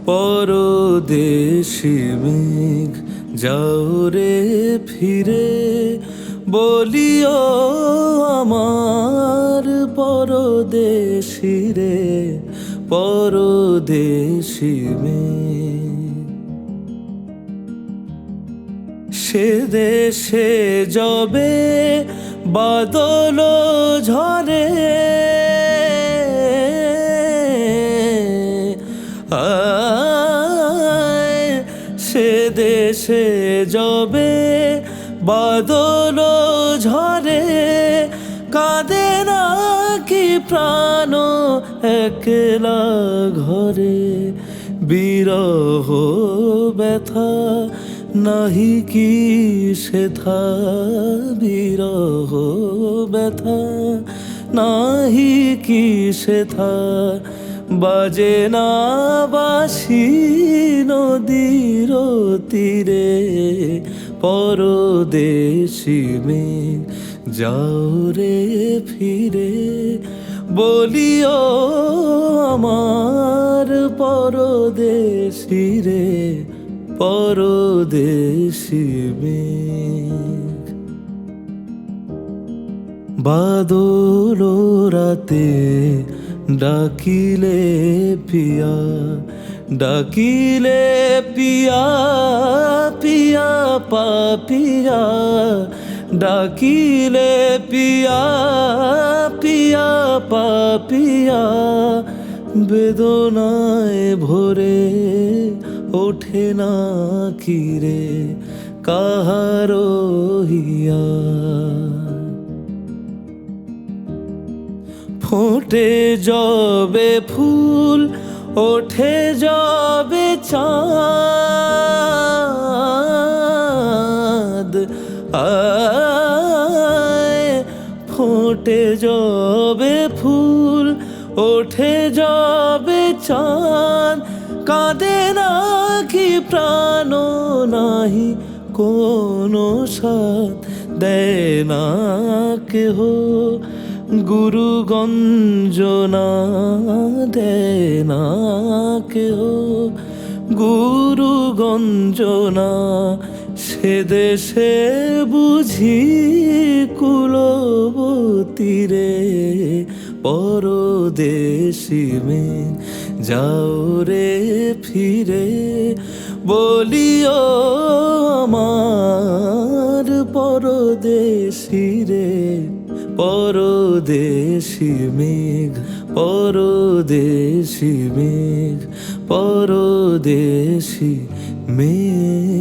পরদেশি মেঘ যাও রে ফিরে, বলিও আমার পরদেশি রে, পরদেশি মেঘ। সে দেশে যবে বাদল ঝরে, সে দেশে যবে বাদল ঝরে, কাঁদে না কি প্রাণ একলা ঘরে, বিরহ ব্যথা নাহি কি সেথা, বিরহ ব্যথা নাহি কি সেথা, বাজে না বাঁশি নদীর তীরে, পরদেশি মেঘ যাও রে ফিরে, বলিও আমার পরদেশি রে, পরদেশি মেঘ। বাদল রাতে ডাকিলে পিয়া, ডাকিলে পিয়া পিয়া পাপিয়া, ডাকিলে পিয়া পিয়া পাপিয়া, বেদনায় ভরে ওঠে না কিরে কাহারো হিয়া। ফোটে যবে ফুল ওঠে যবে চাঁদ, ফোটে যবে ফুল ওঠে যবে চাঁদ, কাঁদে না কি প্রাণ নাহি কোনো সাথ, দেয় না কেহ গুরু গঞ্জনা, দেয় না কেহ গুরু গঞ্জনা, সে দেশে বুঝি কুলবতী রে, পরদেশি মেঘ যাও রে ফিরে, বলিও আমার পরদেশি রে, পরদেশি মেঘ, পরদেশি মেঘ, পরদেশি মেঘ।